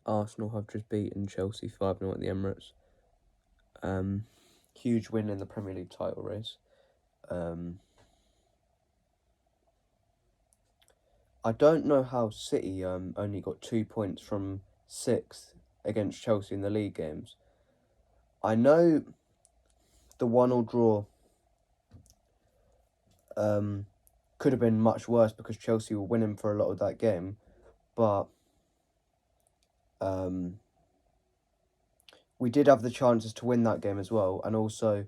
Arsenal have just beaten Chelsea 5-0 at the Emirates. Huge win in the Premier League title race. I don't know how City only got 2 points from 6th against Chelsea in the league games. I know the 1-1 draw could have been much worse because Chelsea were winning for a lot of that game, but we did have the chances to win that game as well, and also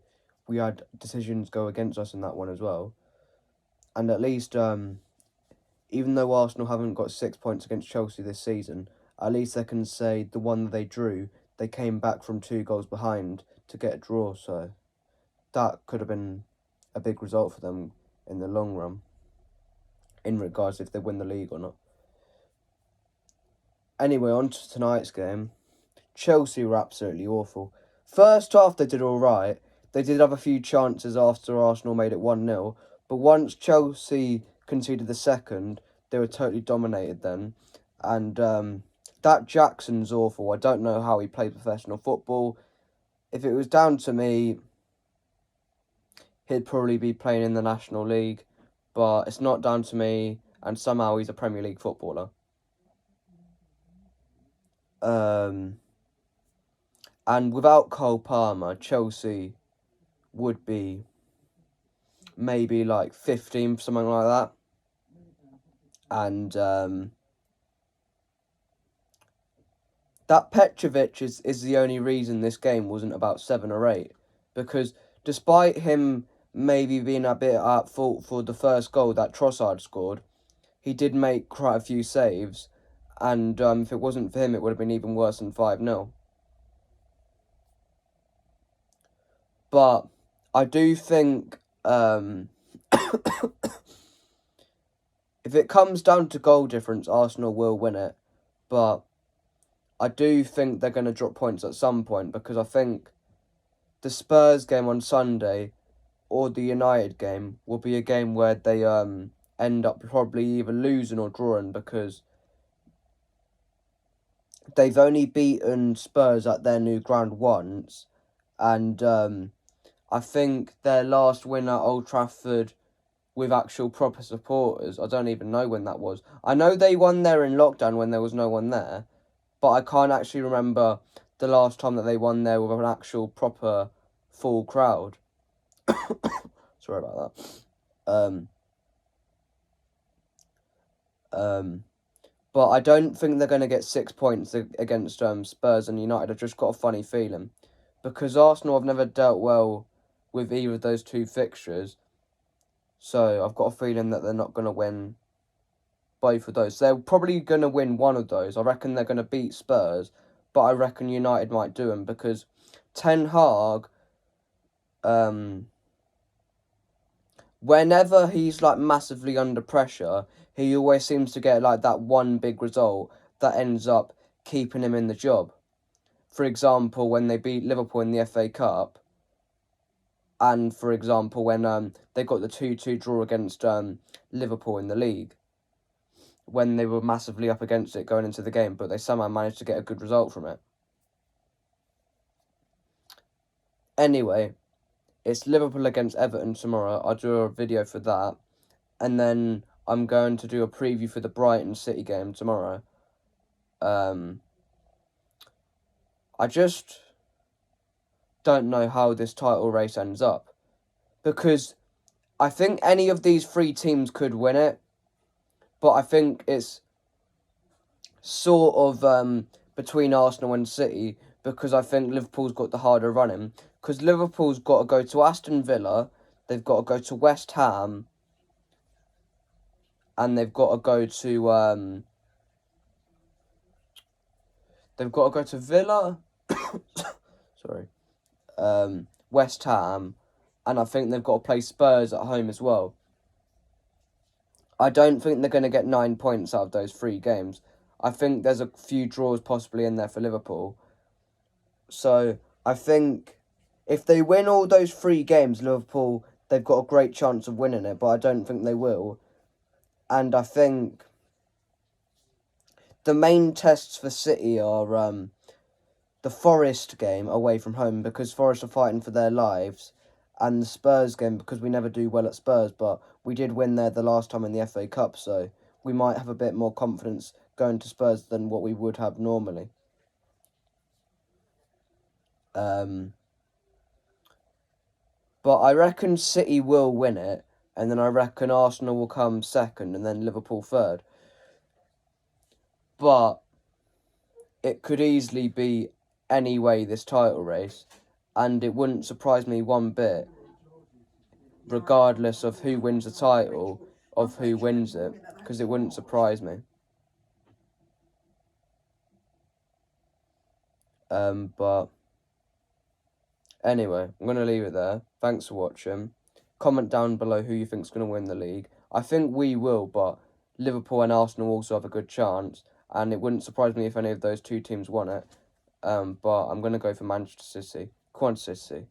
we had decisions go against us in that one as well. And at least, even though Arsenal haven't got 6 points against Chelsea this season, at least they can say the one that they drew, they came back from 2 goals behind to get a draw, so that could have been a big result for them in the long run, in regards if they win the league or not. Anyway, on to tonight's game. Chelsea were absolutely awful. First half they did alright. They did have a few chances after Arsenal made it 1-0, but once Chelsea conceded the second, they were totally dominated then. And that Jackson's awful. I don't know how he played professional football. If it was down to me, he'd probably be playing in the National League, but it's not down to me, and somehow he's a Premier League footballer. And without Cole Palmer, Chelsea would be maybe like 15th, something like that. And that Petrovic is the only reason this game wasn't about 7 or 8. Because despite him maybe being a bit at fault for the first goal that Trossard scored, he did make quite a few saves. And if it wasn't for him, it would have been even worse than 5-0. But I do think if it comes down to goal difference, Arsenal will win it. But I do think they're going to drop points at some point, because I think the Spurs game on Sunday or the United game will be a game where they end up probably either losing or drawing, because they've only beaten Spurs at their new ground once, and I think their last win at Old Trafford with actual proper supporters, I don't even know when that was. I know they won there in lockdown when there was no one there, but I can't actually remember the last time that they won there with an actual proper full crowd. Sorry about that. But I don't think they're going to get 6 points against Spurs and United. I've just got a funny feeling, because Arsenal have never dealt well with either of those two fixtures. So I've got a feeling that they're not going to win both of those. They're probably going to win one of those. I reckon they're going to beat Spurs, but I reckon United might do them, because Ten Hag, whenever he's like massively under pressure, he always seems to get like that one big result that ends up keeping him in the job. For example, when they beat Liverpool in the FA Cup, and for example, when they got the 2-2 draw against Liverpool in the league, when they were massively up against it going into the game, but they somehow managed to get a good result from it. Anyway, it's Liverpool against Everton tomorrow. I'll do a video for that, and then I'm going to do a preview for the Brighton City game tomorrow. I just don't know how this title race ends up, because I think any of these 3 teams could win it, but I think it's sort of between Arsenal and City, because I think Liverpool's got the harder running, because Liverpool's got to go to Aston Villa, they've got to go to West Ham, and they've got to go to Villa, sorry, West Ham, and I think they've got to play Spurs at home as well. I don't think they're going to get 9 points out of those 3 games. I think there's a few draws possibly in there for Liverpool. So I think if they win all those 3 games, Liverpool, they've got a great chance of winning it, but I don't think they will. And I think the main tests for City are the Forest game away from home, because Forest are fighting for their lives, and the Spurs game because we never do well at Spurs, but we did win there the last time in the FA Cup, so we might have a bit more confidence going to Spurs than what we would have normally. But I reckon City will win it, and then I reckon Arsenal will come second, and then Liverpool third. But it could easily be any way, this title race, and it wouldn't surprise me one bit, regardless of who wins the title, of who wins it, because it wouldn't surprise me. But anyway, I'm going to leave it there. Thanks for watching. Comment down below who you think's going to win the league. I think we will, but Liverpool and Arsenal also have a good chance, and it wouldn't surprise me if any of those two teams won it. But I'm going to go for Manchester City. Come on, City.